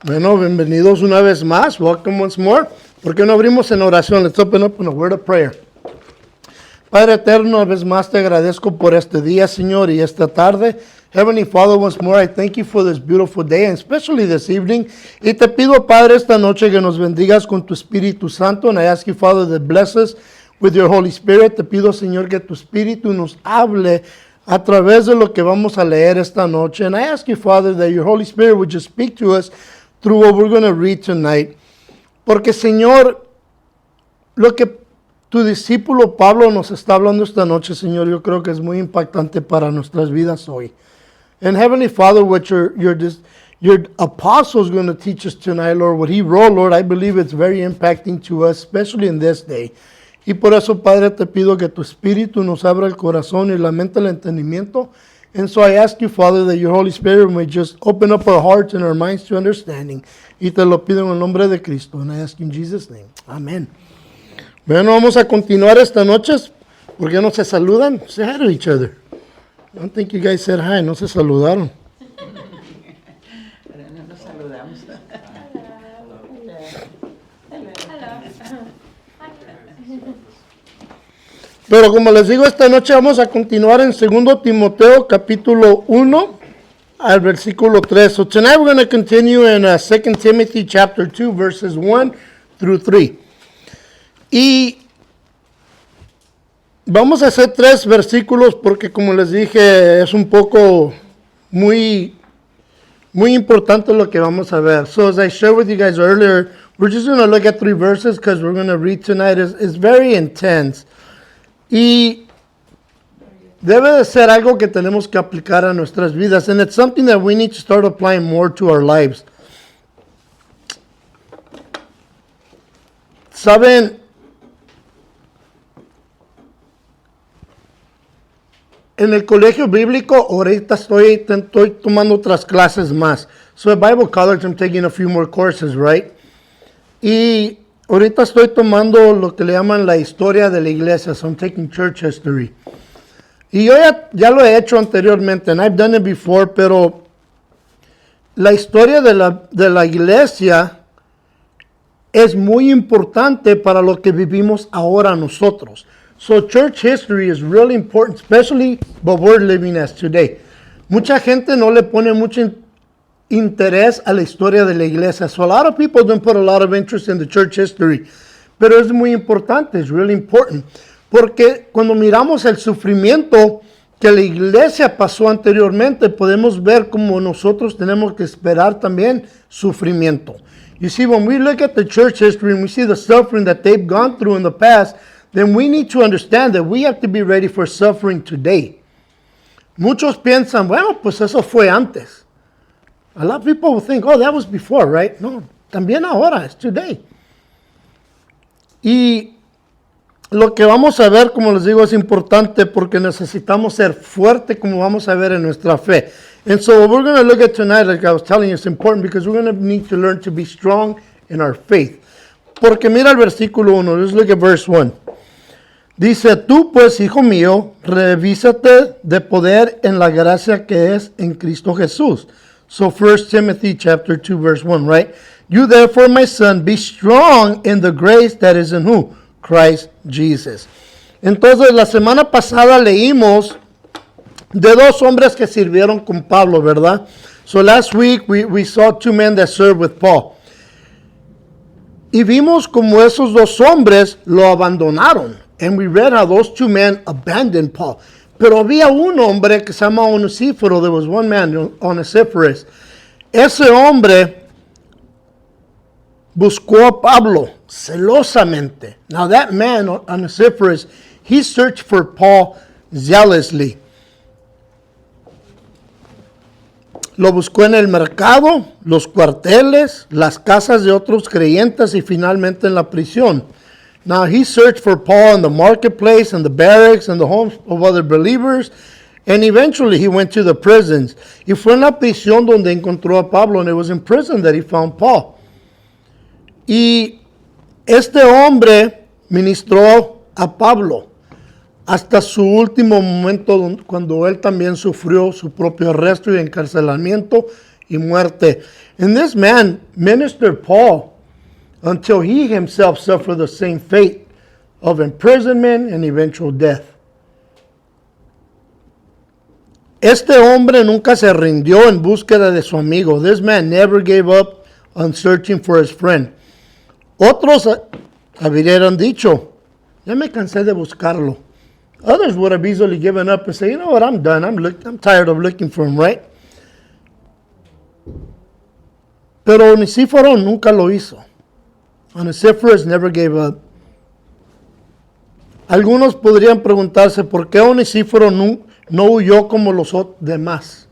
Bueno, bienvenidos una vez más. Welcome once more. ¿Por qué no abrimos en oración? Let's open up in a word of prayer. Padre eterno, una vez más te agradezco por este día, Señor, y esta tarde. Heavenly Father, once more, I thank you for this beautiful day, and especially this evening. Y te pido, Padre, esta noche que nos bendigas con tu Espíritu Santo. And I ask you, Father, that bless us with your Holy Spirit. Te pido, Señor, que tu Espíritu nos hable a través de lo que vamos a leer esta noche. And I ask you, Father, that your Holy Spirit would just speak to us through what we're going to read tonight. Porque, Señor, lo que tu discípulo Pablo nos está hablando esta noche, Señor, yo creo que es muy impactante para nuestras vidas hoy. And Heavenly Father, what your apostle is going to teach us tonight, Lord, what he wrote, Lord, I believe it's very impacting to us, especially in this day. Y por eso, Padre, te pido que tu Espíritu nos abra el corazón y la mente, el entendimiento. And so I ask you, Father, that your Holy Spirit may just open up our hearts and our minds to understanding. Y te lo pido en el nombre de Cristo. And I ask in Jesus' name. Amen. Bueno, vamos a continuar esta noche. ¿Por qué no se saludan? Say hi to each other. I don't think you guys said hi. No se saludaron. No nos saludamos. Pero como les digo, esta noche vamos a continuar en 2 Timoteo capítulo 1 al versículo 3. So tonight we're going to continue in 2 Timothy chapter 2 verses 1 through 3. Y vamos a hacer 3 versículos porque como les dije es un poco muy importante lo que vamos a ver. So as I shared with you guys earlier, we're just going to look at 3 verses because we're going to read tonight. It's very intense. Y debe de ser algo que tenemos que aplicar a nuestras vidas. And it's something that we need to start applying more to our lives. Saben, en el colegio bíblico, ahorita estoy tomando otras clases más. So at Bible College, I'm taking a few more courses, right? Y ahorita estoy tomando lo que le llaman la historia de la iglesia. So I'm taking church history. Y yo ya lo he hecho anteriormente, and I've done it before, pero la historia de la iglesia es muy importante para lo que vivimos ahora nosotros. So church history is really important, especially what we're living as today. Mucha gente no le pone mucho interés a la historia de la iglesia. So a lot of people don't put a lot of interest in the church history. Pero es muy importante, it's really important. Porque cuando miramos el sufrimiento que la iglesia pasó anteriormente, podemos ver cómo nosotros tenemos que esperar también sufrimiento. You see, when we look at the church history and we see the suffering that they've gone through in the past, then we need to understand that we have to be ready for suffering today. Muchos piensan, bueno, pues eso fue antes. A lot of people will think, oh, that was before, right? No, también ahora, it's today. Y lo que vamos a ver, como les digo, es importante porque necesitamos ser fuertes como vamos a ver en nuestra fe. And so what we're going to look at tonight, like I was telling you, it's important because we're going to need to learn to be strong in our faith. Porque mira el versículo 1, let's look at verse 1. Dice, tú pues, hijo mío, revísate de poder en la gracia que es en Cristo Jesús. So 1 Timothy chapter 2 verse 1, right? You therefore, my son, be strong in the grace that is in who? Christ Jesus. Entonces, la semana pasada leímos de 2 hombres que sirvieron con Pablo, ¿verdad? So last week we saw 2 men that served with Paul. Y vimos como esos 2 hombres lo abandonaron. And we read how those 2 men abandoned Paul. Pero había un hombre que se llama Onesíforo. There was one man, Onesiphorus. Ese hombre buscó a Pablo celosamente. Now that man, Onesiphorus, he searched for Paul zealously. Lo buscó en el mercado, los cuarteles, las casas de otros creyentes y finalmente en la prisión. Now he searched for Paul in the marketplace and the barracks and the homes of other believers. And eventually he went to the prisons. Y fue en la prisión donde encontró a Pablo. And it was in prison that he found Paul. Y este hombre ministró a Pablo. hasta su último momento, cuando él también sufrió su propio arresto y encarcelamiento y muerte. And this man ministered Paul until he himself suffered the same fate of imprisonment and eventual death. Este hombre nunca se rindió en búsqueda de su amigo. This man never gave up on searching for his friend. Otros habrían dicho, ya me cansé de buscarlo. Others would have easily given up and say, you know what, I'm done. I'm tired of looking for him, right? Pero Onesíforo nunca lo hizo. Onesiphorus never gave up. Algunos podrían preguntarse por qué Onesíforo no huyó como los demás.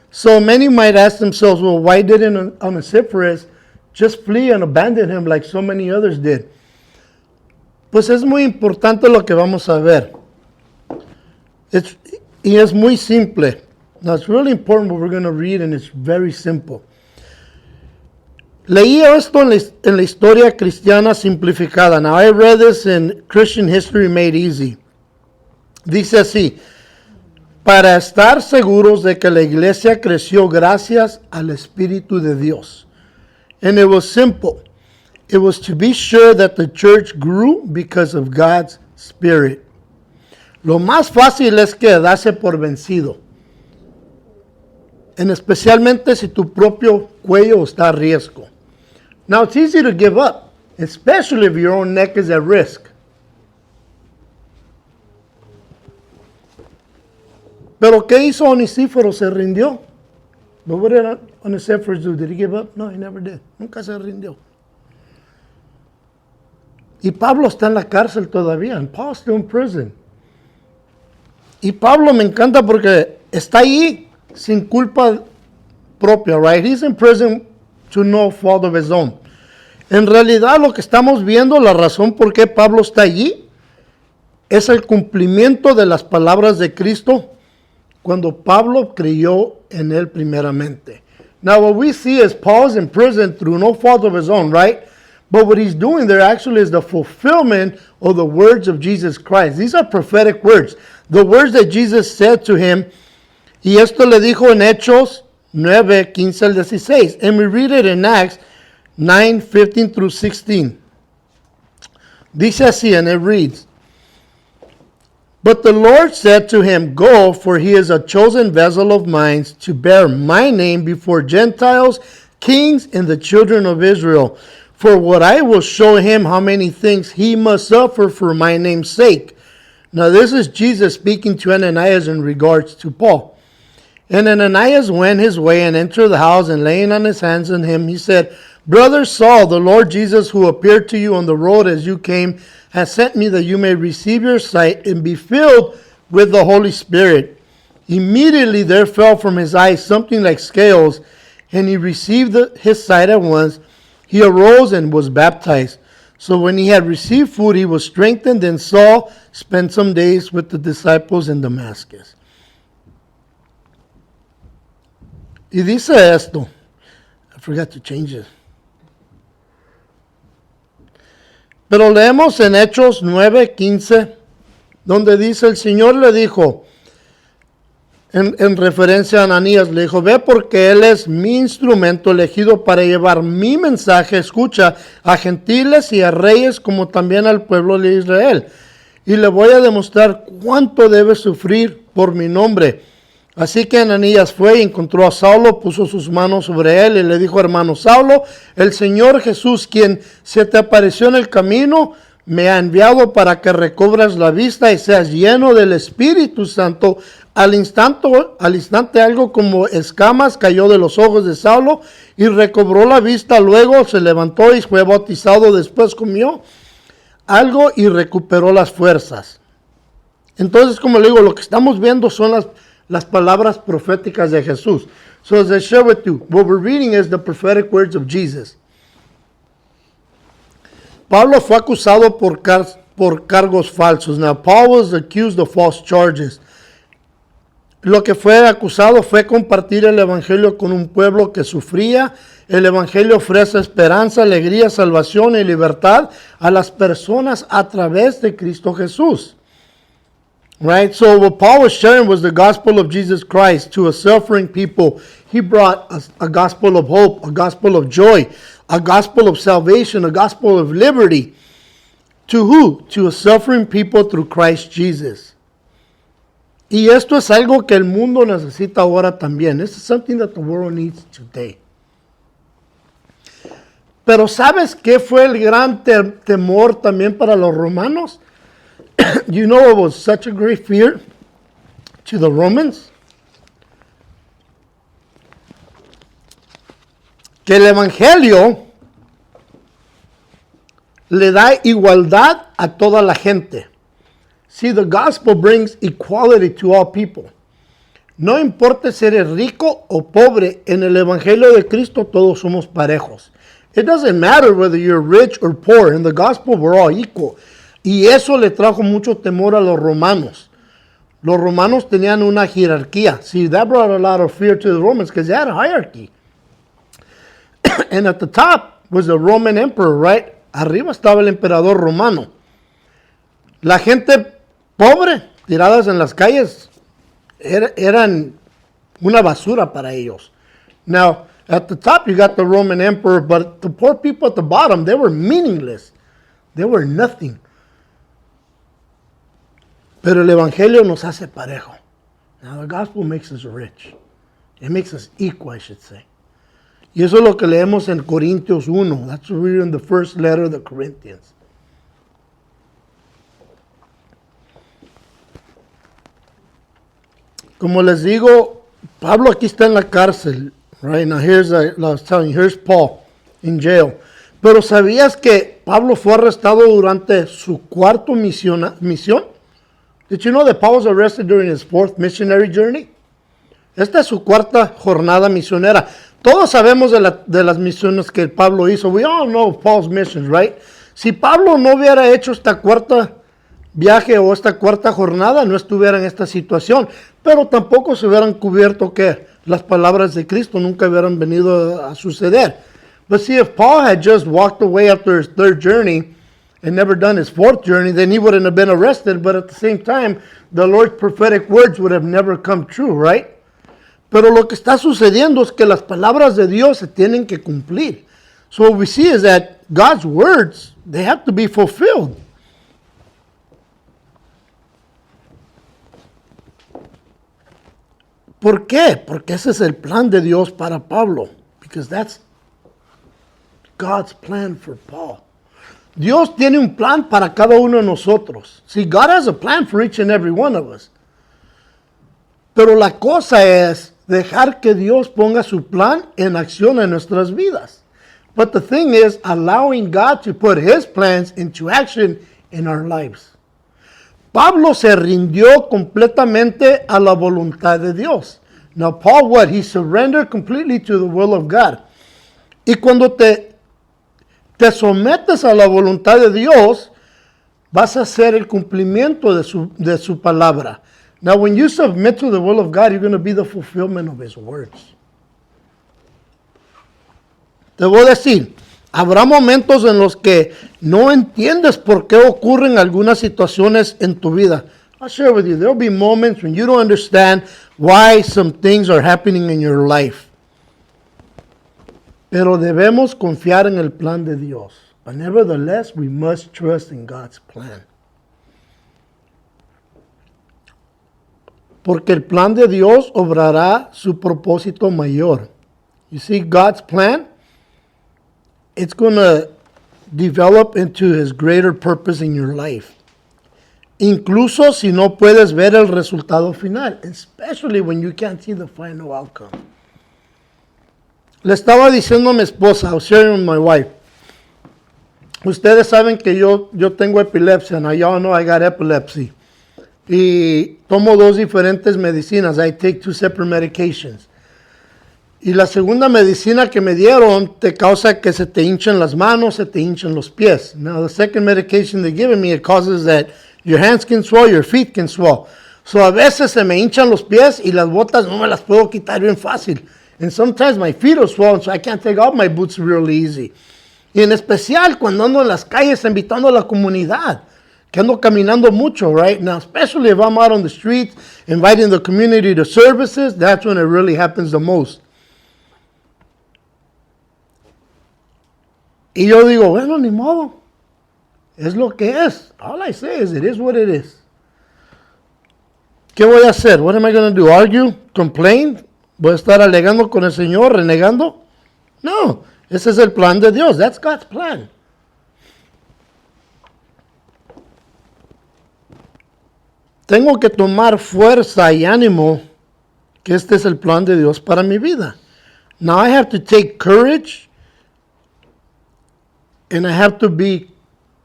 So many might ask themselves, well, why didn't Onesiphorus just flee and abandon him like so many others did? Pues es muy importante lo que vamos a ver. Y es muy simple. Now, it's really important what we're going to read, and it's very simple. Leí esto en la historia cristiana simplificada. Now, I read this in Christian History Made Easy. Dice así, para estar seguros de que la iglesia creció gracias al Espíritu de Dios. And it was simple. It was to be sure that the church grew because of God's Spirit. Lo más fácil es quedarse por vencido. En especialmente si tu propio cuello está a riesgo. Now, it's easy to give up, especially if your own neck is at risk. Pero ¿qué hizo Onesíforo? Se rindió. But what did Onesiphorus do? Did he give up? No, he never did. Nunca se rindió. Y Pablo está en la cárcel todavía. And Paul's still in prison. Y Pablo me encanta porque está ahí sin culpa propia, right? He's in prison to no fault of his own. En realidad lo que estamos viendo, la razón por qué Pablo está allí, es el cumplimiento de las palabras de Cristo cuando Pablo creyó en él primeramente. Now what we see is Paul's in prison through no fault of his own, right? But what he's doing there actually is the fulfillment of the words of Jesus Christ. These are prophetic words. The words that Jesus said to him, y esto le dijo en Hechos 9, 15 al 16. And we read it in Acts 9, 15 through 16. Dice así, and it reads, but the Lord said to him, go, for he is a chosen vessel of mine to bear my name before Gentiles, kings, and the children of Israel. For what I will show him how many things he must suffer for my name's sake. Now this is Jesus speaking to Ananias in regards to Paul. And Ananias went his way and entered the house, and laying on his hands on him, he said, Brother Saul, the Lord Jesus, who appeared to you on the road as you came, has sent me that you may receive your sight and be filled with the Holy Spirit. Immediately there fell from his eyes something like scales, and he received his sight at once. He arose and was baptized. So when he had received food, he was strengthened, and Saul spent some days with the disciples in Damascus. Y dice esto. I forgot to change it. Pero leemos en Hechos 9:15, donde dice, el Señor le dijo, en referencia a Ananías, le dijo, ve porque él es mi instrumento elegido para llevar mi mensaje, escucha, a gentiles y a reyes como también al pueblo de Israel. Y le voy a demostrar cuánto debe sufrir por mi nombre. Así que Ananías fue y encontró a Saulo, puso sus manos sobre él y le dijo, hermano Saulo, el Señor Jesús, quien se te apareció en el camino, me ha enviado para que recobras la vista y seas lleno del Espíritu Santo. Al instante algo como escamas cayó de los ojos de Saulo y recobró la vista. Luego se levantó y fue bautizado. Después comió algo y recuperó las fuerzas. Entonces, como le digo, lo que estamos viendo son las palabras proféticas de Jesús. So as I share with you, what we're reading is the prophetic words of Jesus. Pablo fue acusado por cargos falsos. Now, Paul was accused of false charges. Lo que fue acusado fue compartir el evangelio con un pueblo que sufría. El evangelio ofrece esperanza, alegría, salvación y libertad a las personas a través de Cristo Jesús. Right? So what Paul was sharing was the gospel of Jesus Christ to a suffering people. He brought a gospel of hope, a gospel of joy, a gospel of salvation, a gospel of liberty. To who? To a suffering people through Christ Jesus. Y esto es algo que el mundo necesita ahora también. This is something that the world needs today. Pero ¿sabes qué fue el gran temor también para los romanos? You know it was such a great fear to the Romans? Que el evangelio le da igualdad a toda la gente. See, the gospel brings equality to all people. No importa si eres rico o pobre, en el evangelio de Cristo todos somos parejos. It doesn't matter whether you're rich or poor. In the gospel we're all equal. Y eso le trajo mucho temor a los romanos. Los romanos tenían una jerarquía. See, that brought a lot of fear to the Romans because they had a hierarchy. And at the top was the Roman emperor, right? Arriba estaba el emperador romano. La gente pobre, tiradas en las calles, eran una basura para ellos. Now, at the top you got the Roman emperor, but the poor people at the bottom, they were meaningless. They were nothing. Pero el evangelio nos hace parejo. Now, the gospel makes us rich. It makes us equal, I should say. Y eso es lo que leemos en Corintios 1. That's what we read in the first letter of the Corinthians. Como les digo, Pablo aquí está en la cárcel. Right now, I was telling you, here's Paul in jail. Pero ¿sabías que Pablo fue arrestado durante su cuarto misión? Did you know that Paul was arrested during his fourth missionary journey? Esta es su cuarta jornada misionera. Todos sabemos de las misiones que Pablo hizo. We all know Paul's missions, right? Si Pablo no hubiera hecho esta cuarta viaje o esta cuarta jornada, no estuviera en esta situación. Pero tampoco se hubieran cubierto que las palabras de Cristo nunca hubieran venido a suceder. But see, if Paul had just walked away after his third journey and never done his fourth journey, then he wouldn't have been arrested. But at the same time, the Lord's prophetic words would have never come true, right? Pero lo que está sucediendo es que las palabras de Dios se tienen que cumplir. So what we see is that God's words, they have to be fulfilled. ¿Por qué? Porque ese es el plan de Dios para Pablo. Because that's God's plan for Paul. Dios tiene un plan para cada uno de nosotros. See, God has a plan for each and every one of us. Pero la cosa es dejar que Dios ponga su plan en acción en nuestras vidas. But the thing is allowing God to put His plans into action in our lives. Pablo se rindió completamente a la voluntad de Dios. Now, Paul, what? He surrendered completely to the will of God. Y cuando te sometes a la voluntad de Dios, vas a hacer el cumplimiento de su palabra. Now, when you submit to the will of God, you're going to be the fulfillment of His words. Te voy a decir, habrá momentos en los que no entiendes por qué ocurren algunas situaciones en tu vida. I'll share with you, there will be moments when you don't understand why some things are happening in your life. Pero debemos confiar en el plan de Dios. But nevertheless, we must trust in God's plan. Porque el plan de Dios obrará su propósito mayor. You see, God's plan, it's going to develop into His greater purpose in your life. Incluso si no puedes ver el resultado final, especially when you can't see the final outcome. Le estaba diciendo a mi esposa, I was sharing with my wife. Ustedes saben que yo tengo epilepsia, and y'all know I got epilepsy. Y tomo dos diferentes medicinas. I take 2 separate medications. Y la segunda medicina que me dieron te causa que se te hinchen las manos, se te hinchen los pies. Now, the second medication they're giving me, it causes that your hands can swell, your feet can swell. So, a veces se me hinchan los pies y las botas no me las puedo quitar bien fácil. And sometimes my feet are swollen, so I can't take off my boots really easy. Y en especial cuando ando en las calles invitando a la comunidad. que ando caminando mucho, right? Now, especially if I'm out on the streets, inviting the community to services, that's when it really happens the most. Y yo digo, bueno, ni modo. Es lo que es. All I say is, it is what it is. ¿Qué voy a hacer? What am I going to do? Argue? Complain? ¿Voy a estar alegando con el Señor, renegando? No. Ese es el plan de Dios. That's God's plan. Tengo que tomar fuerza y ánimo que este es el plan de Dios para mi vida. Now I have to take courage and I have to be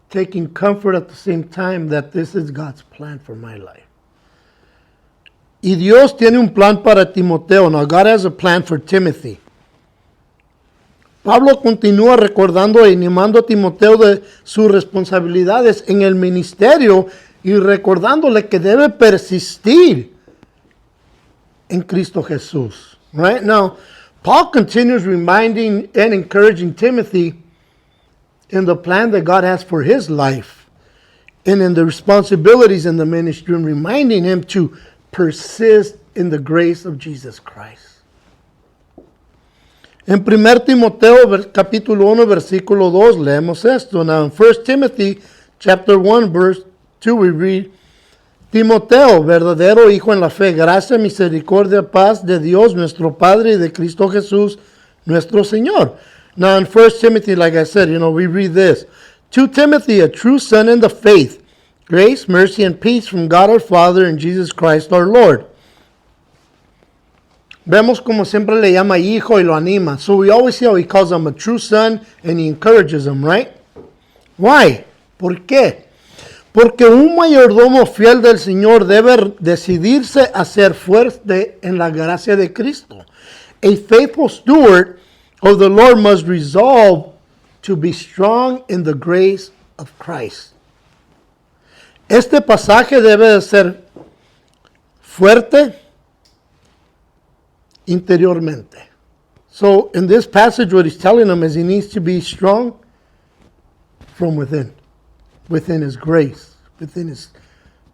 taking comfort at the same time that this is God's plan for my life. Y Dios tiene un plan para Timoteo. Now God has a plan for Timothy. Pablo continúa recordando y animando a Timoteo de sus responsabilidades en el ministerio y recordándole que debe persistir en Cristo Jesús. Right now, Paul continues reminding and encouraging Timothy in the plan that God has for his life and in the responsibilities in the ministry, and reminding him to persist in the grace of Jesus Christ. En 1 Timoteo capítulo 1 versículo 2 leemos esto. Now in 1 Timothy chapter 1 verse 2 we read, Timoteo, verdadero hijo en la fe, gracia, misericordia, paz de Dios nuestro Padre y de Cristo Jesús nuestro Señor. Now in 1 Timothy, like I said, we read this. To Timothy, a true son in the faith, grace, mercy, and peace from God our Father and Jesus Christ our Lord. Vemos como siempre le llama hijo y lo anima. So we always see how he calls him a true son and he encourages him, right? Why? ¿Por qué? Porque un mayordomo fiel del Señor debe decidirse a ser fuerte en la gracia de Cristo. A faithful steward of the Lord must resolve to be strong in the grace of Christ. Este pasaje debe de ser fuerte interiormente. So in this passage, what he's telling him is he needs to be strong from within his grace, within his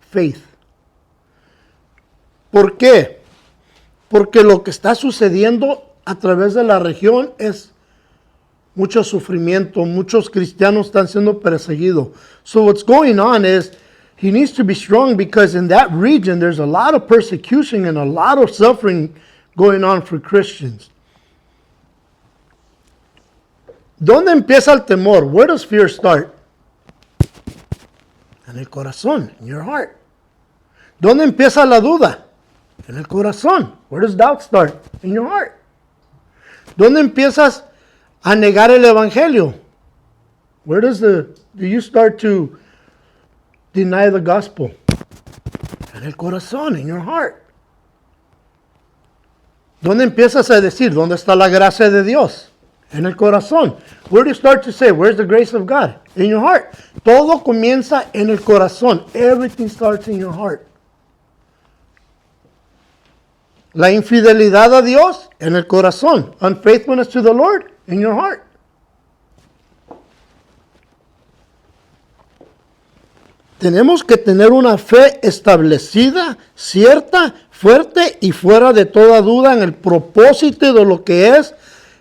faith. ¿Por qué? Porque lo que está sucediendo a través de la región es mucho sufrimiento. Muchos cristianos están siendo perseguidos. So what's going on is he needs to be strong because in that region there's a lot of persecution and a lot of suffering going on for Christians. ¿Dónde empieza el temor? Where does fear start? En el corazón, in your heart. ¿Dónde empieza la duda? En el corazón. Where does doubt start? In your heart. ¿Dónde empiezas a negar el evangelio? Where do you start to deny the gospel? En el corazón, in your heart. ¿Dónde empiezas a decir, ¿dónde está la gracia de Dios? En el corazón. Where do you start to say, where's the grace of God? In your heart. Todo comienza en el corazón. Everything starts in your heart. La infidelidad a Dios, en el corazón. Unfaithfulness to the Lord, in your heart. Tenemos que tener una fe establecida, cierta, fuerte y fuera de toda duda en el propósito de lo que es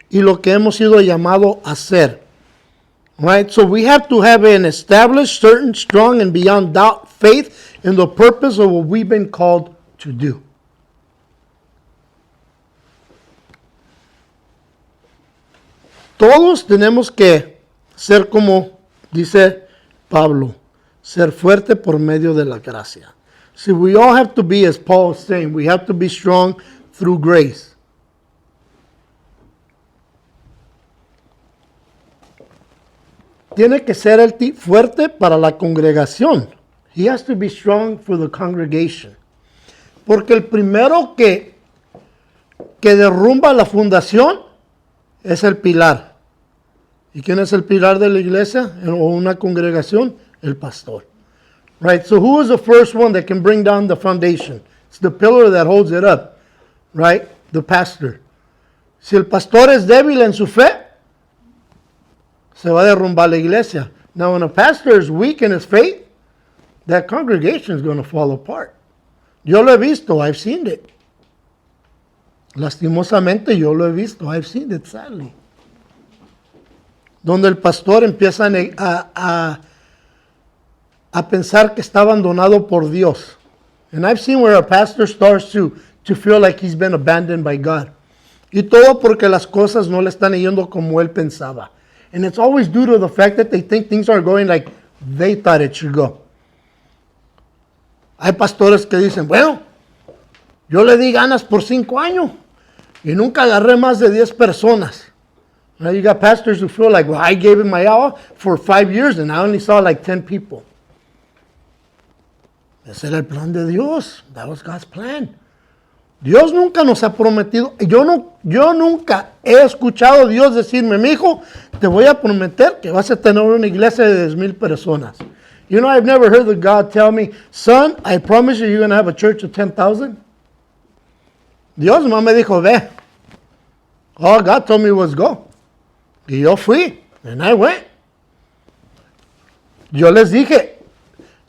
y lo que hemos sido llamados a hacer. Right? So we have to have an established, certain, strong, and beyond doubt faith in the purpose of what we've been called to do. Todos tenemos que ser como dice Pablo, ser fuerte por medio de la gracia. See, we all have to be, as Paul is saying, we have to be strong through grace. Tiene que ser el fuerte para la congregación. He has to be strong for the congregation. Porque el primero que derrumba la fundación es el pilar. ¿Y quién es el pilar de la iglesia o una congregación? El pastor. Right? So who is the first one that can bring down the foundation? It's the pillar that holds it up. Right? The pastor. Si el pastor es débil en su fe, se va a derrumbar la iglesia. Now when a pastor is weak in his faith, that congregation is going to fall apart. Yo lo he visto, I've seen it. Lastimosamente yo lo he visto, I've seen it sadly. Donde el pastor empieza a pensar que está abandonado por Dios. And I've seen where a pastor starts to feel like he's been abandoned by God. Y todo porque las cosas no le están yendo como él pensaba. And it's always due to the fact that they think things are going like they thought it should go. Hay pastores que dicen, bueno, yo le di ganas por 5 años y nunca agarré más de 10 personas. Now you got pastors who feel like, well, I gave it my all for 5 years and I only saw like 10 people. Ese era el plan de Dios. That was God's plan. Dios nunca nos ha prometido. Yo nunca he escuchado a Dios decirme, mi hijo, te voy a prometer que vas a tener una iglesia de 10,000 personas. You know, I've never heard God tell me, son, I promise you're going to have a church of 10,000. Dios nomás me dijo, ve. All God told me was go. Y yo fui. And I went. Yo les dije,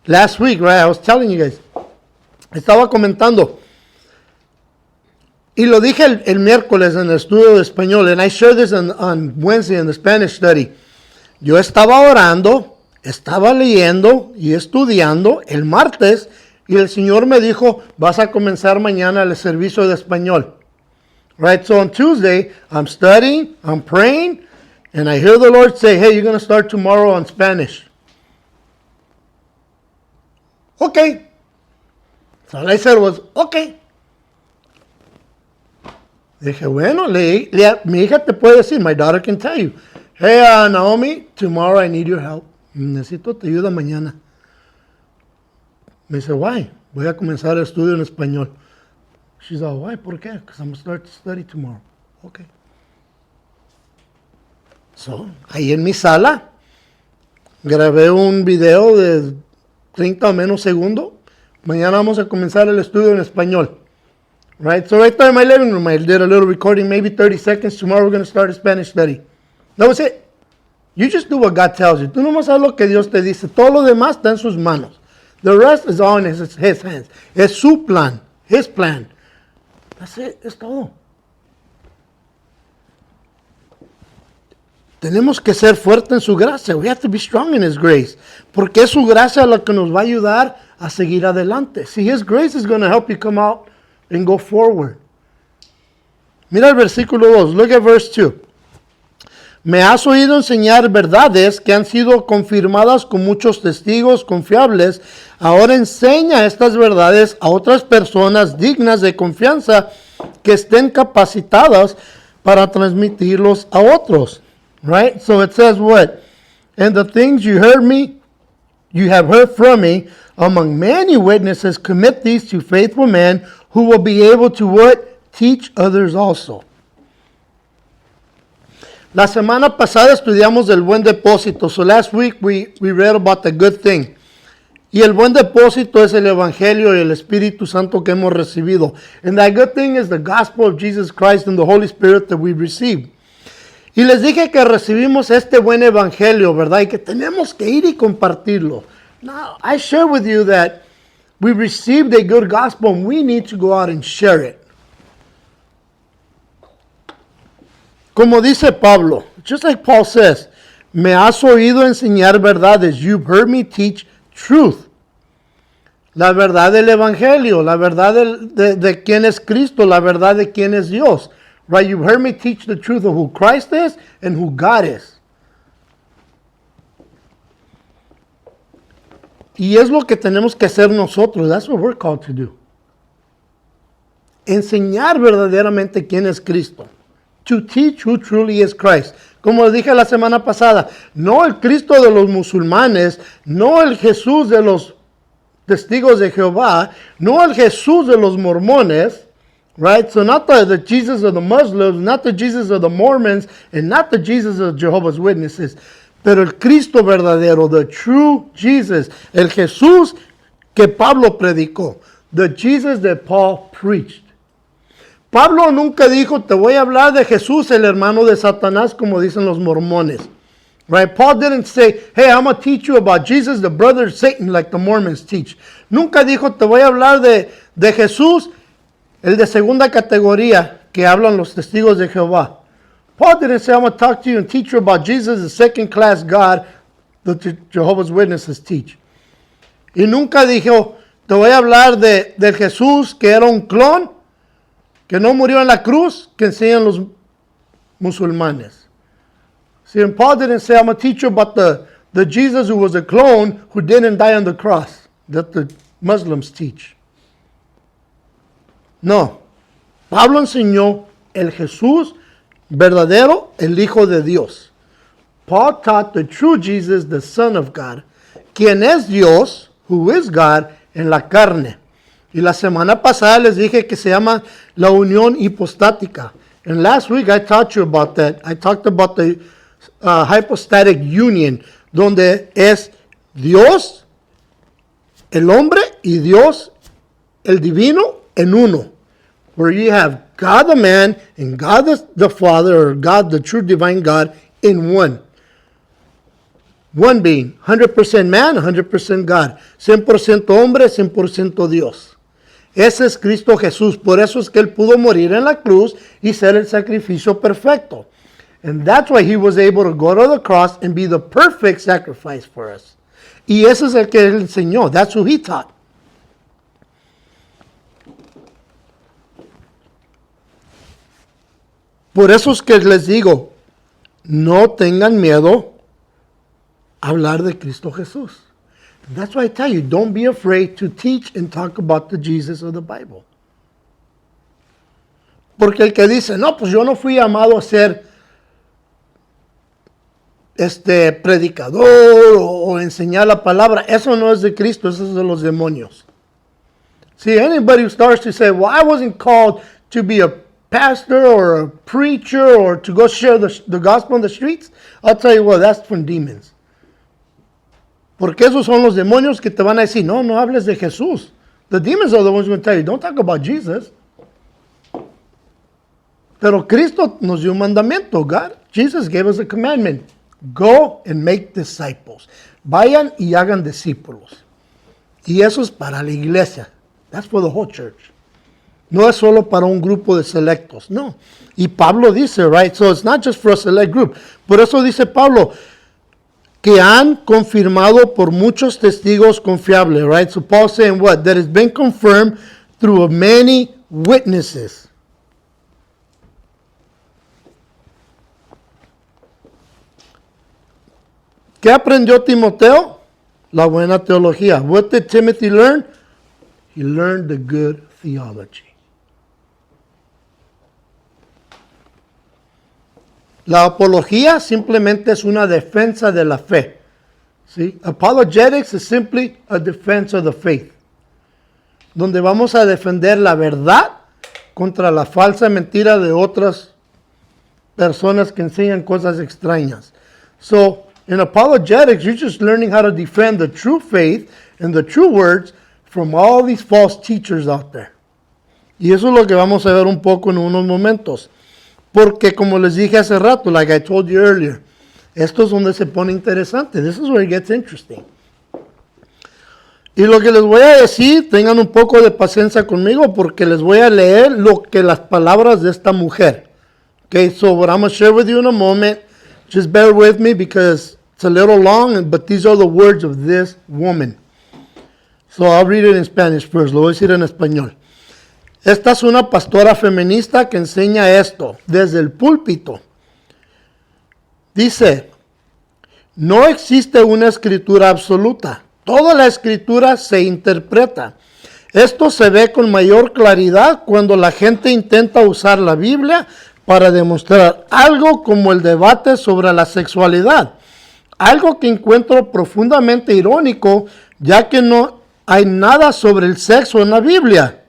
last week, right, I was telling you guys, estaba comentando, y lo dije el miércoles en el estudio de español, and I shared this on Wednesday in the Spanish study. Yo estaba orando, estaba leyendo y estudiando el martes, y el Señor me dijo, vas a comenzar mañana el servicio de español. Right, so on Tuesday, I'm studying, I'm praying, and I hear the Lord say, hey, you're going to start tomorrow on Spanish. Okay. So all I said was, okay. Dije, bueno, mi hija te puede decir, my daughter can tell you, hey, Naomi, tomorrow I need your help. Necesito tu ayuda mañana. Me dice, why? Voy a comenzar el estudio en español. She's all, why? ¿Por qué? Because I'm going to start to study tomorrow. Okay. So, ahí en mi sala, grabé un video de 30 o menos segundos. Mañana vamos a comenzar el estudio en español. Right? So right there in my living room, I did a little recording, maybe 30 seconds. Tomorrow we're going to start a Spanish study. That was it. You just do what God tells you. Tú nomás haz lo que Dios te dice. Todo lo demás está en sus manos. The rest is all in his hands. Es su plan. His plan. That's it. Es todo. Tenemos que ser fuertes en su gracia. We have to be strong in His grace. Porque es su gracia la que nos va a ayudar a seguir adelante. See, His grace is going to help you come out and go forward. Mira el versículo 2. Look at verse 2. Me has oído enseñar verdades que han sido confirmadas con muchos testigos confiables. Ahora enseña estas verdades a otras personas dignas de confianza que estén capacitadas para transmitirlos a otros. Right? So it says what? And the things you have heard from me, among many witnesses, commit these to faithful men who will be able to what? Teach others also. La semana pasada estudiamos el buen depósito. So last week we read about the good thing. Y el buen depósito es el Evangelio y el Espíritu Santo que hemos recibido. And that good thing is the gospel of Jesus Christ and the Holy Spirit that we received. Y les dije que recibimos este buen Evangelio, ¿verdad? Y que tenemos que ir y compartirlo. Now, I share with you that we received a good gospel and we need to go out and share it. Como dice Pablo, just like Paul says, me has oído enseñar verdades. You've heard me teach truth. La verdad del Evangelio, la verdad de quién es Cristo, la verdad de quién es Dios. Right? You've heard me teach the truth of who Christ is and who God is. Y es lo que tenemos que hacer nosotros. That's what we're called to do. Enseñar verdaderamente quién es Cristo. To teach who truly is Christ. Como dije la semana pasada, no el Cristo de los musulmanes, no el Jesús de los testigos de Jehová, no el Jesús de los mormones, right? So not the Jesus of the Muslims, not the Jesus of the Mormons, and not the Jesus of Jehovah's Witnesses, pero el Cristo verdadero, the true Jesus, el Jesús que Pablo predicó, the Jesus that Paul preached. Pablo nunca dijo, te voy a hablar de Jesús, el hermano de Satanás, como dicen los mormones. Right? Paul didn't say, hey, I'm going to teach you about Jesus, the brother of Satan, like the Mormons teach. Nunca dijo, te voy a hablar de Jesús, el de segunda categoría que hablan los testigos de Jehová. Paul didn't say, I'm going to talk to you and teach you about Jesus, the second-class God that the Jehovah's Witnesses teach. Y nunca dijo, te voy a hablar del Jesús que era un clon, que no murió en la cruz, que enseñan los musulmanes. See, and Paul didn't say, I'm going to teach you about the Jesus who was a clone who didn't die on the cross, that the Muslims teach. No. Pablo enseñó el Jesús verdadero, el Hijo de Dios. Paul taught the true Jesus, the Son of God, quien es Dios, who is God, en la carne. Y la semana pasada les dije que se llama la unión hipostática. And last week I taught you about that. I talked about the hypostatic union, donde es Dios, el hombre, y Dios, el divino, en uno. Where you have God the man and God the Father, or God the true divine God, in one. One being, 100% man, 100% God. 100% hombre, 100% Dios. Ese es Cristo Jesús. Por eso es que Él pudo morir en la cruz y ser el sacrificio perfecto. And that's why He was able to go to the cross and be the perfect sacrifice for us. Y ese es el que Él enseñó. That's who He taught. Por eso es que les digo, no tengan miedo a hablar de Cristo Jesús. And that's why I tell you, don't be afraid to teach and talk about the Jesus of the Bible. Porque el que dice, no, pues yo no fui llamado a ser predicador o enseñar la palabra, eso no es de Cristo, eso es de los demonios. See, anybody who starts to say, well, I wasn't called to be a pastor or a preacher or to go share the gospel on the streets, I'll tell you what, that's from demons. Porque esos son los demonios que te van a decir, no hables de Jesús. The demons are the ones going to tell you, don't talk about Jesus. Pero Cristo nos dio un mandamiento. Jesus gave us a commandment. Go and make disciples. Vayan y hagan discípulos. Y eso es para la iglesia. That's for the whole church. No es solo para un grupo de selectos. No. Y Pablo dice, right? So it's not just for a select group. Por eso dice Pablo, que han confirmado por muchos testigos confiables, right? So Paul's saying what? That has been confirmed through many witnesses. ¿Qué aprendió Timoteo? La buena teología. What did Timothy learn? He learned the good theology. La apología simplemente es una defensa de la fe. ¿Sí? Apologetics is simply a defense of the faith. Donde vamos a defender la verdad contra la falsa mentira de otras personas que enseñan cosas extrañas. So, in apologetics, you're just learning how to defend the true faith and the true words from all these false teachers out there. Y eso es lo que vamos a ver un poco en unos momentos. Porque como les dije hace rato, like I told you earlier, esto es donde se pone interesante. This is where it gets interesting. Y lo que les voy a decir, tengan un poco de paciencia conmigo porque les voy a leer lo que las palabras de esta mujer. Okay, so what I'm going to share with you in a moment, just bear with me because it's a little long, but these are the words of this woman. So I'll read it in Spanish first, lo voy a decir en español. Esta es una pastora feminista que enseña esto desde el púlpito. Dice, no existe una escritura absoluta. Toda la escritura se interpreta. Esto se ve con mayor claridad cuando la gente intenta usar la Biblia para demostrar algo como el debate sobre la sexualidad. Algo que encuentro profundamente irónico, ya que no hay nada sobre el sexo en la Biblia.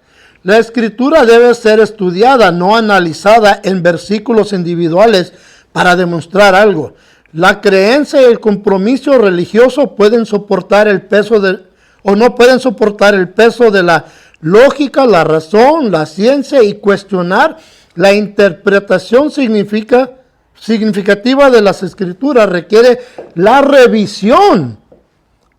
La escritura debe ser estudiada, no analizada en versículos individuales para demostrar algo. La creencia y el compromiso religioso pueden soportar el peso no pueden soportar el peso de la lógica, la razón, la ciencia y cuestionar la interpretación significa significativa de las Escrituras requiere la revisión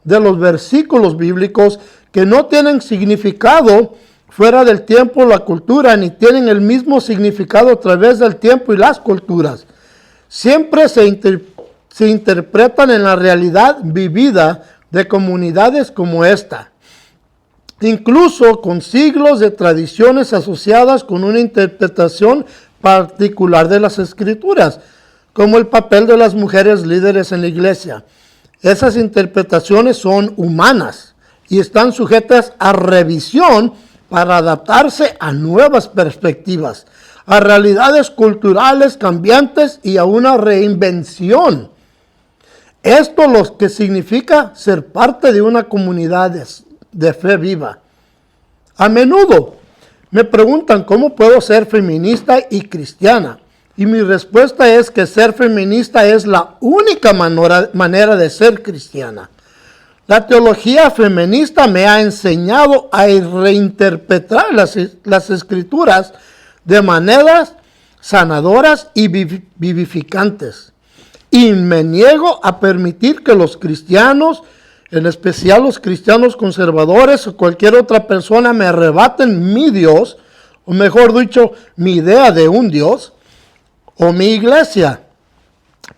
de los versículos bíblicos que no tienen significado fuera del tiempo, la cultura, ni tienen el mismo significado a través del tiempo y las culturas. Siempre se interpretan en la realidad vivida de comunidades como esta, incluso con siglos de tradiciones asociadas con una interpretación particular de las Escrituras, como el papel de las mujeres líderes en la iglesia. Esas interpretaciones son humanas y están sujetas a revisión para adaptarse a nuevas perspectivas, a realidades culturales cambiantes y a una reinvención. Esto lo que significa ser parte de una comunidad de fe viva. A menudo me preguntan cómo puedo ser feminista y cristiana. Y mi respuesta es que ser feminista es la única manera de ser cristiana. La teología feminista me ha enseñado a reinterpretar las Escrituras de maneras sanadoras y vivificantes. Y me niego a permitir que los cristianos, en especial los cristianos conservadores o cualquier otra persona, me arrebaten mi Dios, o mejor dicho, mi idea de un Dios, o mi iglesia.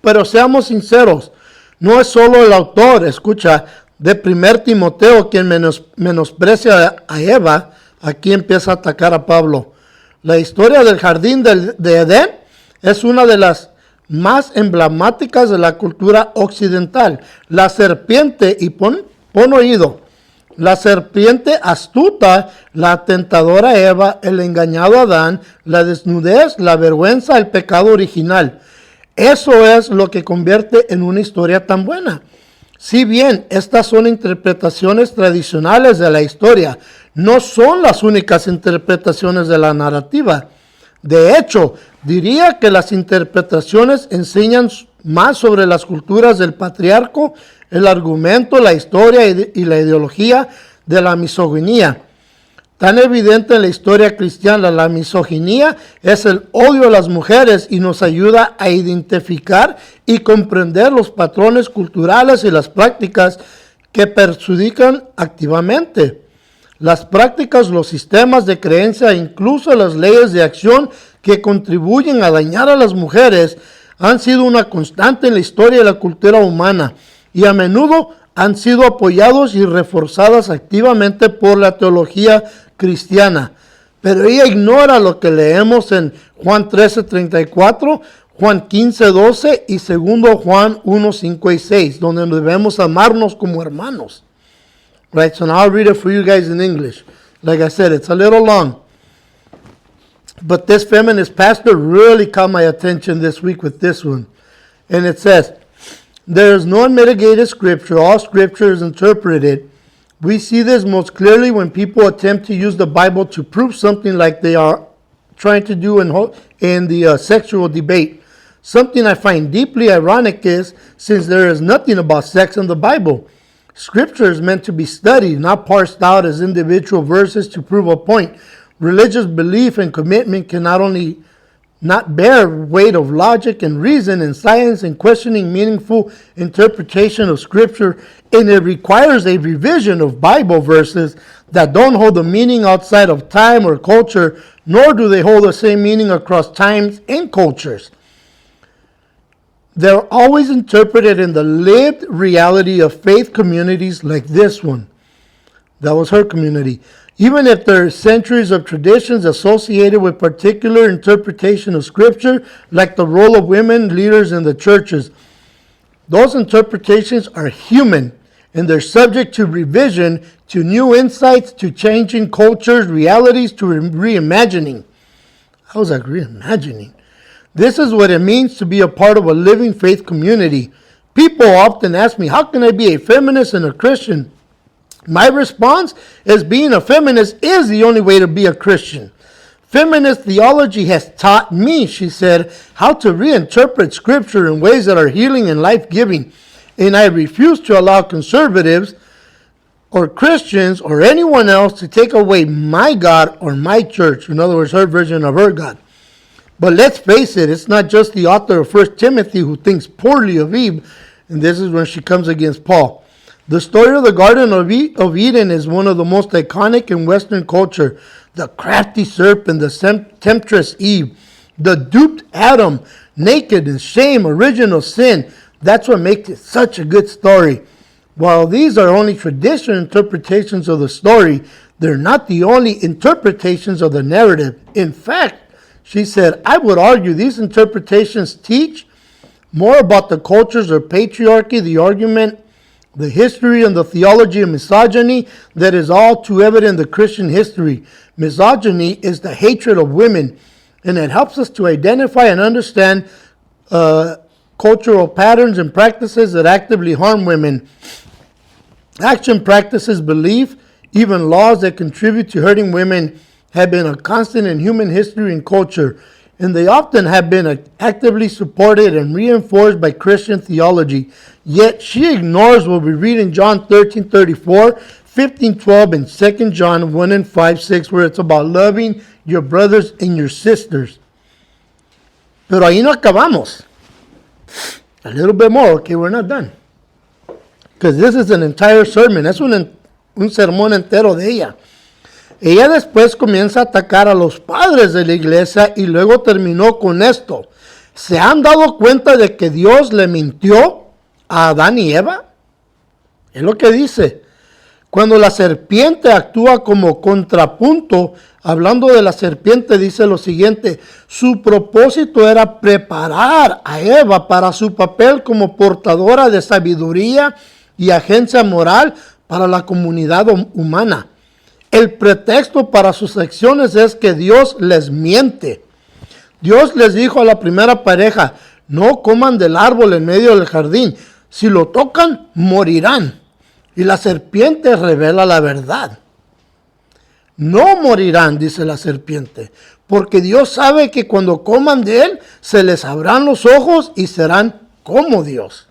Pero seamos sinceros, no es solo el autor, escucha, de 1 Timoteo quien menosprecia a Eva. Aquí empieza a atacar a Pablo. La historia del jardín de Edén es una de las más emblemáticas de la cultura occidental. La serpiente, y pon oído, la serpiente astuta, la tentadora Eva, el engañado Adán, la desnudez, la vergüenza, el pecado original. Eso es lo que convierte en una historia tan buena. Si bien estas son interpretaciones tradicionales de la historia, no son las únicas interpretaciones de la narrativa. De hecho, diría que las interpretaciones enseñan más sobre las culturas del patriarcado, el argumento, la historia y la ideología de la misoginia. Tan evidente en la historia cristiana, la misoginia es el odio a las mujeres y nos ayuda a identificar y comprender los patrones culturales y las prácticas que perjudican activamente. Las prácticas, los sistemas de creencia e incluso las leyes de acción que contribuyen a dañar a las mujeres han sido una constante en la historia de la cultura humana y a menudo han sido apoyados y reforzadas activamente por la teología cristiana. Pero ella ignora lo que leemos en Juan 13:34, Juan 15:12 y 2 Juan 1:5 y 6, donde debemos amarnos como hermanos. Right, so now I'll read it for you guys in English. Like I said, it's a little long. But this feminist pastor really caught my attention this week with this one. And it says, there is no unmitigated scripture. All scripture is interpreted. We see this most clearly when people attempt to use the Bible to prove something like they are trying to do in the sexual debate. Something I find deeply ironic is, since there is nothing about sex in the Bible, Scripture is meant to be studied, not parsed out as individual verses to prove a point. Religious belief and commitment can not bear weight of logic and reason and science and questioning meaningful interpretation of Scripture, and it requires a revision of Bible verses that don't hold a meaning outside of time or culture, nor do they hold the same meaning across times and cultures. They're always interpreted in the lived reality of faith communities like this one. That was her community. Even if there are centuries of traditions associated with particular interpretation of Scripture, like the role of women leaders in the churches, those interpretations are human, and they're subject to revision, to new insights, to changing cultures, realities, to reimagining. I was like, reimagining? This is what it means to be a part of a living faith community. People often ask me, how can I be a feminist and a Christian? My response is being a feminist is the only way to be a Christian. Feminist theology has taught me, she said, how to reinterpret Scripture in ways that are healing and life-giving. And I refuse to allow conservatives or Christians or anyone else to take away my God or my church. In other words, her version of her God. But let's face it, it's not just the author of 1 Timothy who thinks poorly of Eve, and this is when she comes against Paul. The story of the Garden of Eden is one of the most iconic in Western culture. The crafty serpent, the temptress Eve, the duped Adam, naked in shame, original sin. That's what makes it such a good story. While these are only traditional interpretations of the story, they're not the only interpretations of the narrative. In fact, she said, I would argue these interpretations teach more about the cultures of patriarchy, the argument, the history, and the theology of misogyny that is all too evident in the Christian history. Misogyny is the hatred of women, and it helps us to identify and understand cultural patterns and practices that actively harm women. Action practices, belief, even laws that contribute to hurting women have been a constant in human history and culture, and they often have been actively supported and reinforced by Christian theology. Yet she ignores what we read in John 13:34, 15:12, and 2 John 1 and 5:6, where it's about loving your brothers and your sisters. Pero ahí no acabamos. A little bit more, okay, we're not done. Because this is an entire sermon. Es un sermón entero de ella. Ella después comienza a atacar a los padres de la iglesia y luego terminó con esto. ¿Se han dado cuenta de que Dios le mintió a Adán y Eva? Es lo que dice. Cuando la serpiente actúa como contrapunto, hablando de la serpiente, dice lo siguiente: su propósito era preparar a Eva para su papel como portadora de sabiduría y agencia moral para la comunidad humana. El pretexto para sus acciones es que Dios les miente. Dios les dijo a la primera pareja, no coman del árbol en medio del jardín. Si lo tocan, morirán. Y la serpiente revela la verdad. No morirán, dice la serpiente, porque Dios sabe que cuando coman de él, se les abrirán los ojos y serán como Dios.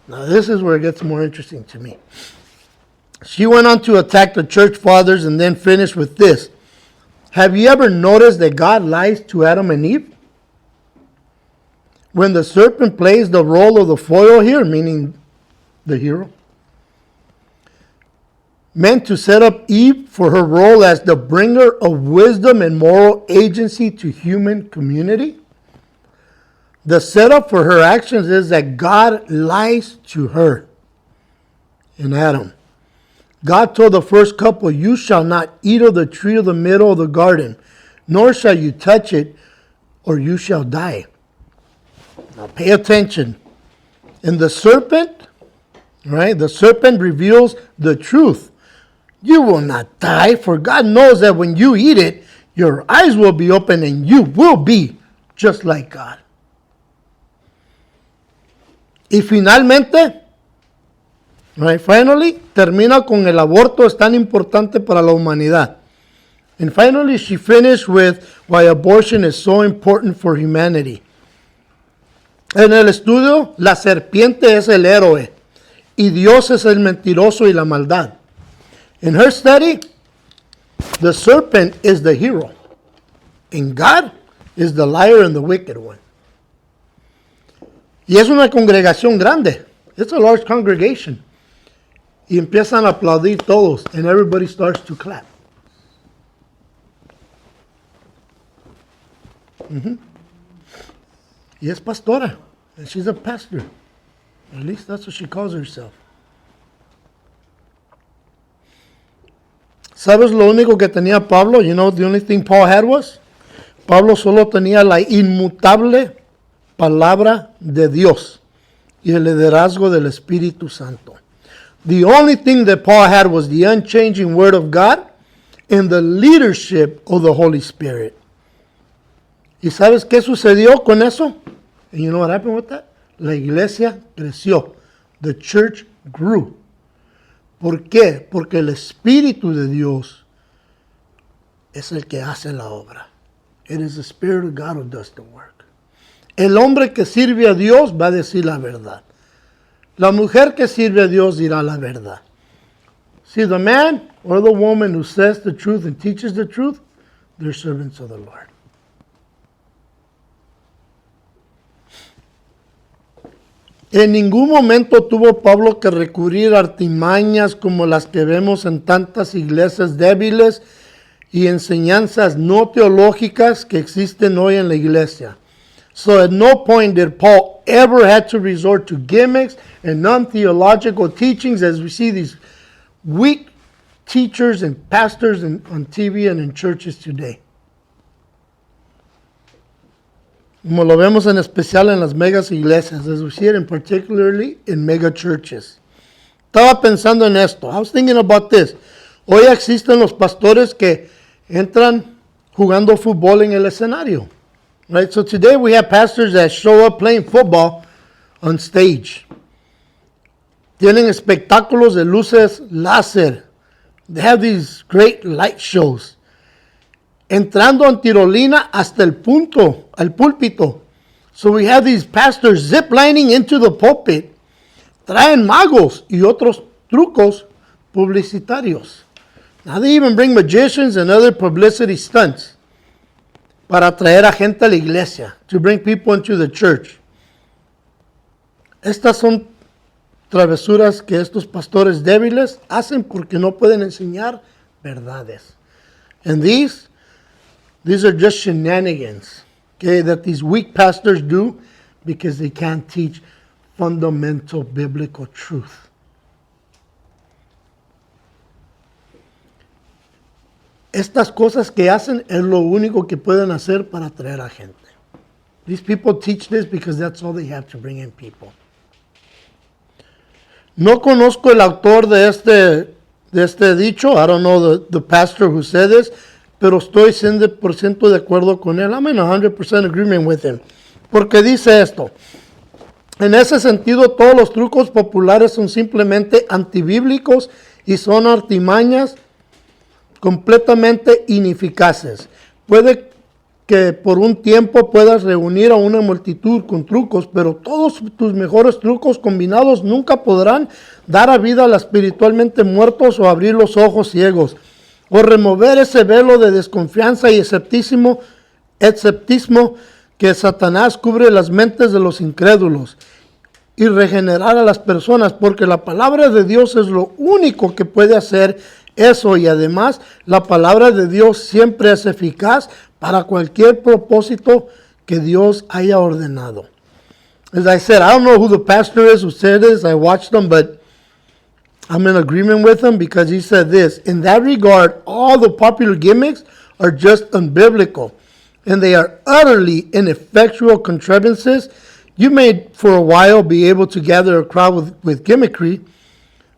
Now this is where it gets more interesting to me. She went on to attack the church fathers and then finished with this. Have you ever noticed that God lies to Adam and Eve? When the serpent plays the role of the foil here, meaning the hero, meant to set up Eve for her role as the bringer of wisdom and moral agency to human community. The setup for her actions is that God lies to her and Adam. God told the first couple, you shall not eat of the tree of the middle of the garden, nor shall you touch it, or you shall die. Now pay attention. And the serpent, right? The serpent reveals the truth. You will not die, for God knows that when you eat it, your eyes will be open and you will be just like God. Y finalmente, right, finally, termina con el aborto es tan importante para la humanidad. And finally, she finished with why abortion is so important for humanity. En el estudio, la serpiente es el héroe y Dios es el mentiroso y la maldad. In her study, the serpent is the hero and God is the liar and the wicked one. Y es una congregación grande. It's a large congregation. Y empiezan a aplaudir todos and everybody starts to clap. Y es pastora. And she's a pastor. At least that's what she calls herself. ¿Sabes lo único que tenía Pablo? You know the only thing Paul had was? Pablo solo tenía la inmutable palabra de Dios y el liderazgo del Espíritu Santo. The only thing that Paul had was the unchanging Word of God and the leadership of the Holy Spirit. ¿Y sabes qué sucedió con eso? And you know what happened with that? La iglesia creció. The church grew. ¿Por qué? Porque el Espíritu de Dios es el que hace la obra. It is the Spirit of God who does the work. El hombre que sirve a Dios va a decir la verdad. La mujer que sirve a Dios dirá la verdad. See, the man or the woman who says the truth and teaches the truth, they're servants of the Lord. En ningún momento tuvo Pablo que recurrir a artimañas como las que vemos en tantas iglesias débiles y enseñanzas no teológicas que existen hoy en la iglesia. So at no point did Paul ever had to resort to gimmicks and non-theological teachings as we see these weak teachers and pastors on TV and in churches today. Como lo vemos en especial en las megas iglesias, as we see it in particularly in mega churches. Estaba pensando en esto. I was thinking about this. Hoy existen los pastores que entran jugando fútbol en el escenario. Right? So today we have pastors that show up playing football on stage. Tienen espectáculos de luces láser. They have these great light shows. Entrando en tirolina hasta el punto, al púlpito. So we have these pastors ziplining into the pulpit. Traen magos y otros trucos publicitarios. Now they even bring magicians and other publicity stunts para atraer a gente a la iglesia, to bring people into the church. Estas son travesuras que estos pastores débiles hacen porque no pueden enseñar verdades. And these are just shenanigans, okay, that these weak pastors do because they can't teach fundamental biblical truth. Estas cosas que hacen es lo único que pueden hacer para atraer a gente. These people teach this because that's all they have to bring in people. No conozco el autor de este dicho. I don't know the pastor who said this, pero estoy 100% de acuerdo con él. I'm in 100% agreement with him. Porque dice esto. En ese sentido, todos los trucos populares son simplemente antibíblicos y son artimañas completamente ineficaces. Puede que por un tiempo puedas reunir a una multitud con trucos, pero todos tus mejores trucos combinados nunca podrán dar a vida a los espiritualmente muertos o abrir los ojos ciegos, o remover ese velo de desconfianza y escepticismo que Satanás cubre las mentes de los incrédulos y regenerar a las personas, porque la palabra de Dios es lo único que puede hacer eso, y además la palabra de Dios siempre es eficaz para cualquier propósito que Dios haya ordenado. As I said, I don't know who the pastor is who said this. I watched him, but I'm in agreement with him because he said this. In that regard, all the popular gimmicks are just unbiblical, and they are utterly ineffectual contrivances. You may for a while be able to gather a crowd with gimmickry,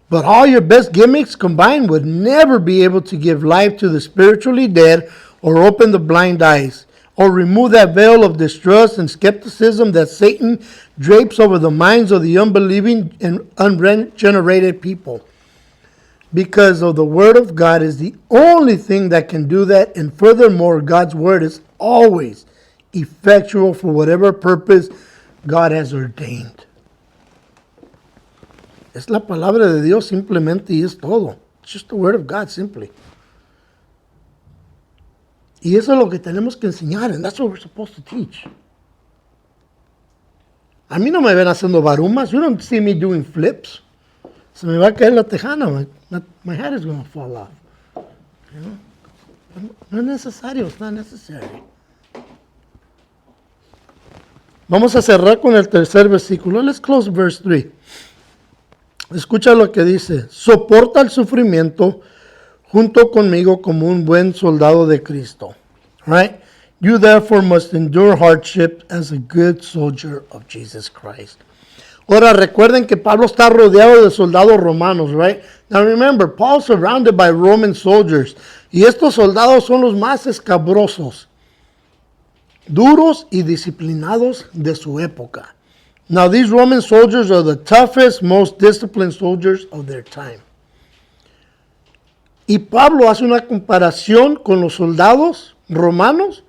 but all your best gimmicks combined would never be able to give life to the spiritually dead or open the blind eyes or remove that veil of distrust and skepticism that Satan drapes over the minds of the unbelieving and unregenerated people. Because of the Word of God is the only thing that can do that, and furthermore, God's Word is always effectual for whatever purpose God has ordained. Es la palabra de Dios simplemente y es todo. It's just the word of God simply. Y eso es lo que tenemos que enseñar, and that's what we're supposed to teach. A mí no me ven haciendo barumas. You don't see me doing flips. Se me va a caer la tejana. My head is going to fall off. You know? No es necesario. It's not necessary. Vamos a cerrar con el tercer versículo. Let's close verse 3. Escucha lo que dice. Soporta el sufrimiento junto conmigo como un buen soldado de Cristo. Right? You therefore must endure hardship as a good soldier of Jesus Christ. Ahora recuerden que Pablo está rodeado de soldados romanos, right? Now remember, Paul's surrounded by Roman soldiers. Y estos soldados son los más escabrosos, duros y disciplinados de su época. Now, these Roman soldiers are the toughest, most disciplined soldiers of their time. Y Pablo hace una comparación con los soldados romanos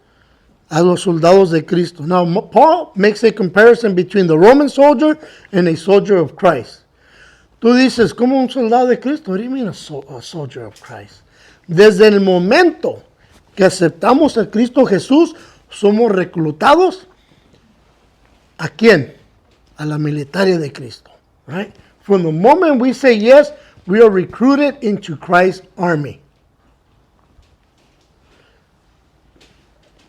a los soldados de Cristo. Now, Paul makes a comparison between the Roman soldier and a soldier of Christ. Tú dices, ¿cómo un soldado de Cristo? What do you mean a soldier of Christ? Desde el momento que aceptamos a Cristo Jesús, somos reclutados. ¿A quién? a la militaria de Cristo. Right? From the moment we say yes, we are recruited into Christ's army.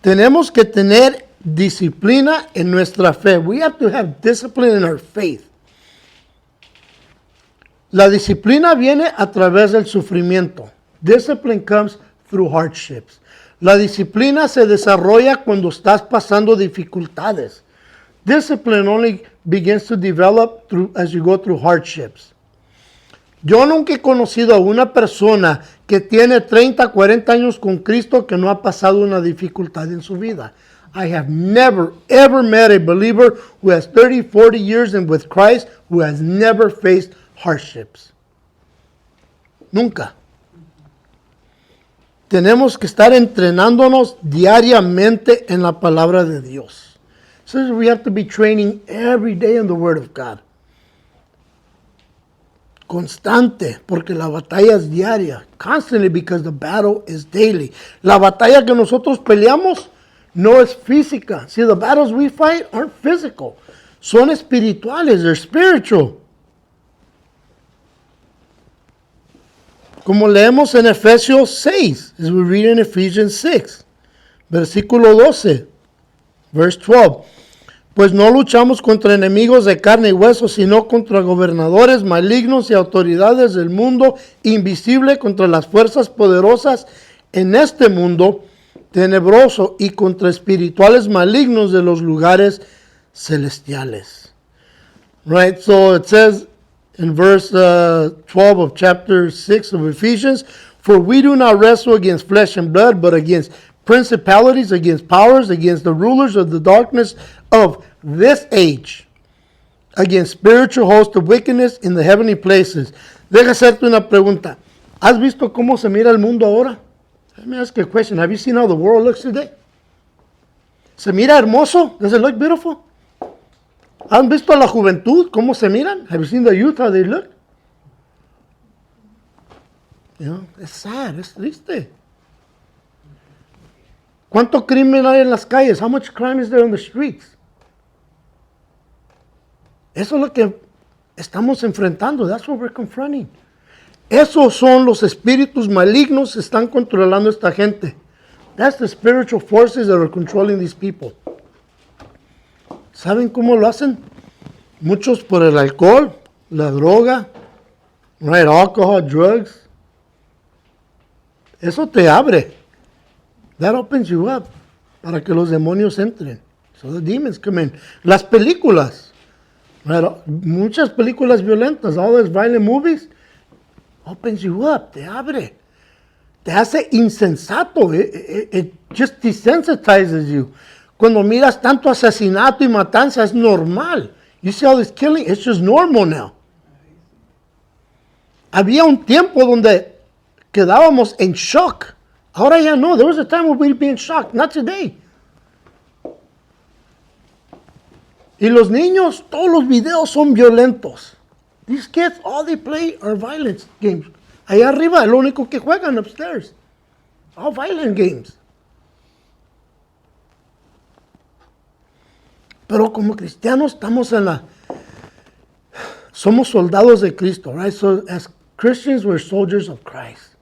Tenemos que tener disciplina en nuestra fe. We have to have discipline in our faith. La disciplina viene a través del sufrimiento. Discipline comes through hardships. La disciplina se desarrolla cuando estás pasando dificultades. Discipline only begins to develop as you go through hardships. Yo nunca he conocido a una persona que tiene 30, 40 años con Cristo que no ha pasado una dificultad en su vida. I have never, ever met a believer who has 30, 40 years in with Christ who has never faced hardships. Nunca. Tenemos que estar entrenándonos diariamente en la palabra de Dios. So we have to be training every day in the Word of God. Constante, porque la batalla es diaria. Constantly, because the battle is daily. La batalla que nosotros peleamos no es física. See, the battles we fight aren't physical. Son espirituales, they're spiritual. Como leemos en Efesios 6, as we read in Ephesians 6, versículo 12, verse 12. Pues no luchamos contra enemigos de carne y hueso, sino contra gobernadores malignos y autoridades del mundo invisible, contra las fuerzas poderosas en este mundo tenebroso y contra espirituales malignos de los lugares celestiales. Right, so it says in verse 12 of chapter 6 of Ephesians, for we do not wrestle against flesh and blood, but against principalities, against powers, against the rulers of the darkness of this age, against spiritual hosts of wickedness in the heavenly places. Deja hacerte una pregunta. ¿Has visto cómo se mira el mundo ahora? Let me ask you a question. Have you seen how the world looks today? ¿Se mira hermoso? Does it look beautiful? ¿Han visto a la juventud cómo se miran? Have you seen the youth how they look? You know, it's sad, es triste. ¿Cuánto crimen hay en las calles? How much crime is there on the streets? Eso es lo que estamos enfrentando. That's what we're confronting. Esos son los espíritus malignos que están controlando a esta gente. That's the spiritual forces that are controlling these people. ¿Saben cómo lo hacen? Muchos por el alcohol, la droga, right? Alcohol, drugs. Eso te abre. That opens you up para que los demonios entren. So the demons come in. Las películas, right? Muchas películas violentas, all those violent movies, opens you up, te abre. Te hace insensato. It just desensitizes you. Cuando miras tanto asesinato y matanza, es normal. You see all this killing, it's just normal now. Había un tiempo donde quedábamos en shock. Ahora ya no. There was a time when we'd be in shock. Not today. Y los niños, todos los videos son violentos. These kids, all they play are violence games. Allá arriba, lo único que juegan upstairs. All violent games. Pero como cristianos estamos somos soldados de Cristo, right? So as Christians, we're soldiers of Christ.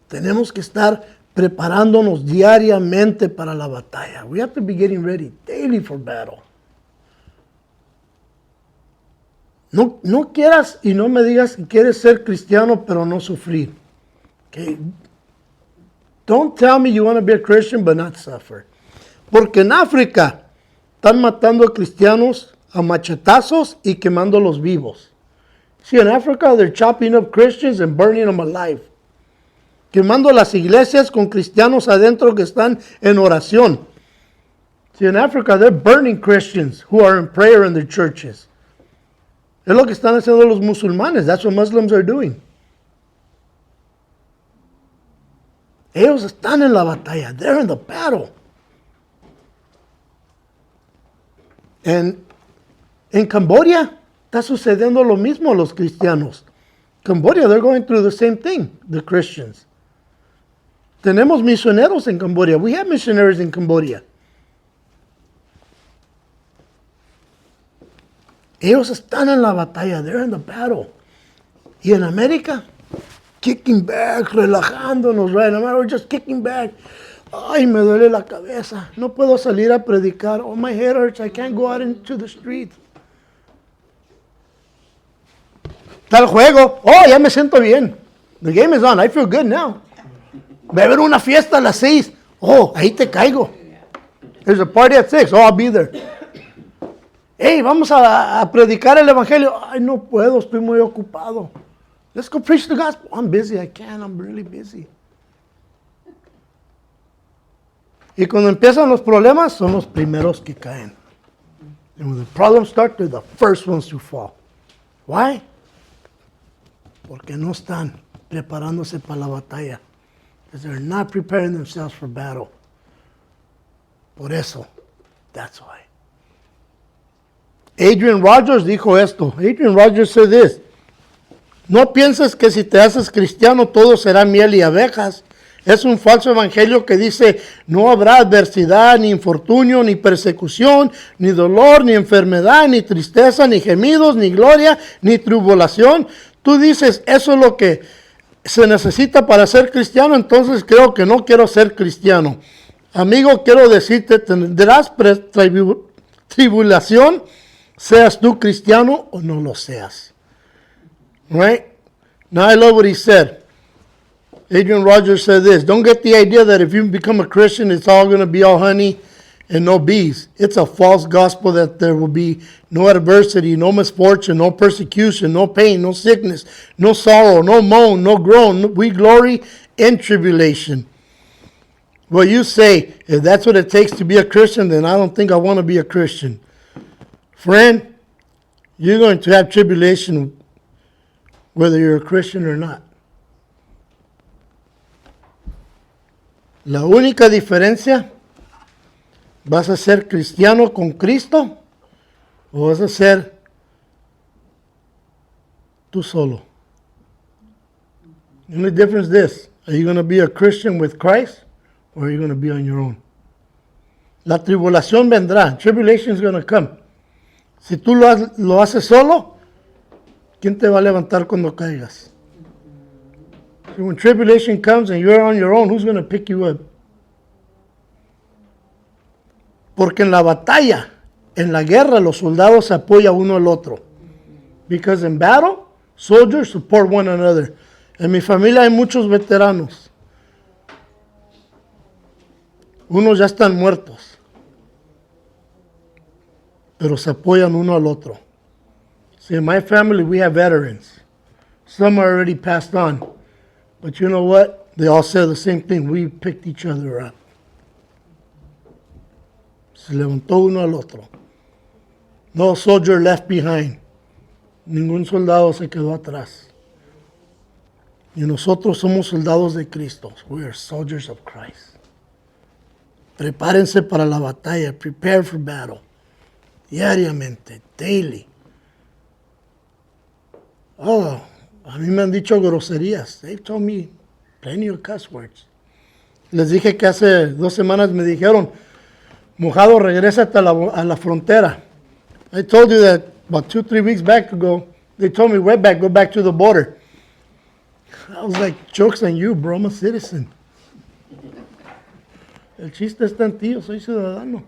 Tenemos que estar preparándonos diariamente para la batalla. We have to be getting ready daily for battle. No quieras y no me digas que quieres ser cristiano pero no sufrir. Okay? Don't tell me you want to be a Christian but not suffer. Porque en África están matando a cristianos a machetazos y quemándolos vivos. See, in Africa they're chopping up Christians and burning them alive. Quemando las iglesias con cristianos adentro que están en oración. See, in Africa they're burning Christians who are in prayer in their churches. Es lo que están haciendo los musulmanes. That's what Muslims are doing. Ellos están en la batalla. They're in the battle. En Cambodia está sucediendo lo mismo a los cristianos. Cambodia, they're going through the same thing, the Christians. Tenemos misioneros en Cambodia. We have missionaries in Cambodia. Ellos están en la batalla. They're in the battle. Y en América, kicking back, relajándonos, right? We're just kicking back. Ay, me duele la cabeza. No puedo salir a predicar. Oh, my head hurts. I can't go out into the street. Está el juego. Oh, ya me siento bien. The game is on. I feel good now. Va a haber una fiesta a las 6. Oh, ahí te caigo. There's a party at 6. Oh, I'll be there. Hey, vamos a predicar el evangelio. Ay, no puedo. Estoy muy ocupado. Let's go preach the gospel. I'm busy. I can't. I'm really busy. Y cuando empiezan los problemas, son los primeros que caen. And when the problems start, they're the first ones to fall. Why? Porque no están preparándose para la batalla. Because they're not preparing themselves for battle. Por eso, that's why. Adrian Rogers dijo esto. Adrian Rogers said this. No pienses que si te haces cristiano todo será miel y abejas. Es un falso evangelio que dice, no habrá adversidad, ni infortunio, ni persecución, ni dolor, ni enfermedad, ni tristeza, ni gemidos, ni gloria, ni tribulación. Tú dices, eso es lo que se necesita para ser cristiano, entonces creo que no quiero ser cristiano. Amigo, quiero decirte, tendrás tribulación, seas tú cristiano o no lo seas. Right? Now I love what he said. Adrian Rogers said this, don't get the idea that if you become a Christian, it's all going to be all honey and no bees. It's a false gospel that there will be no adversity, no misfortune, no persecution, no pain, no sickness, no sorrow, no moan, no groan. We glory in tribulation. Well, you say, if that's what it takes to be a Christian, then I don't think I want to be a Christian. Friend, you're going to have tribulation whether you're a Christian or not. La única diferencia, ¿vas a ser cristiano con Cristo o vas a ser tú solo? The only difference is this, are you going to be a Christian with Christ or are you going to be on your own? La tribulación vendrá, tribulation is going to come. Si tú lo haces solo, ¿quién te va a levantar cuando caigas? So when tribulation comes and you're on your own, who's going to pick you up? Porque en la batalla, en la guerra, los soldados se apoyan uno al otro. Because in battle, soldiers support one another. En mi familia hay muchos veteranos. Unos ya están muertos. Pero se apoyan uno al otro. See, in my family, we have veterans. Some are already passed on. But you know what? They all say the same thing. We picked each other up. Se levantó uno al otro. No soldier left behind. Ningún soldado se quedó atrás. Y nosotros somos soldados de Cristo. We are soldiers of Christ. Prepárense para la batalla. Prepare for battle. Diariamente, daily. Oh, a mí me han dicho groserías. They've told me plenty of cuss words. Les dije que hace 2 semanas me dijeron, mojado, regrésate a la frontera. I told you that about 2-3 weeks back ago, they told me, Wetback, go back to the border. I was like, joke's on you, bro, I'm a citizen. El chiste está en ti, yo soy ciudadano.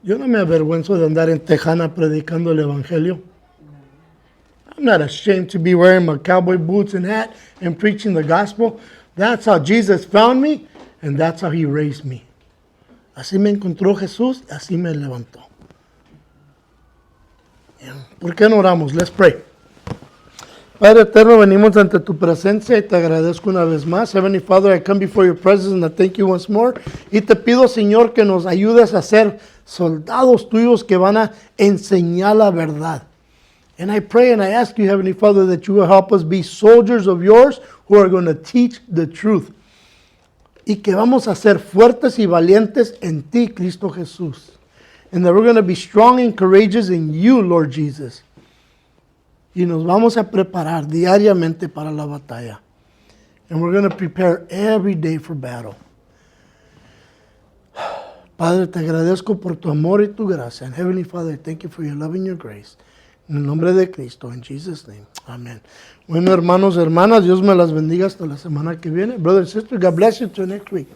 Yo no me avergüenzo de andar en Tejana predicando el evangelio. I'm not ashamed to be wearing my cowboy boots and hat and preaching the gospel. That's how Jesus found me, and that's how he raised me. Así me encontró Jesús, así me levantó. ¿Por qué no oramos? Let's pray. Padre eterno, venimos ante tu presencia y te agradezco una vez más. Heavenly Father, I come before your presence and I thank you once more. Y te pido, Señor, que nos ayudes a ser soldados tuyos que van a enseñar la verdad. And I pray and I ask you, Heavenly Father, that you will help us be soldiers of yours who are going to teach the truth. Y que vamos a ser fuertes y valientes en ti, Cristo Jesús. And that we're going to be strong and courageous in you, Lord Jesus. Y nos vamos a preparar diariamente para la batalla. And we're going to prepare every day for battle. Padre, te agradezco por tu amor y tu gracia. And Heavenly Father, thank you for your love and your grace. En el nombre de Cristo, in Jesus' name. Amen. Bueno, hermanos, hermanas, Dios me las bendiga hasta la semana que viene. Brother and sister, God bless you till next week.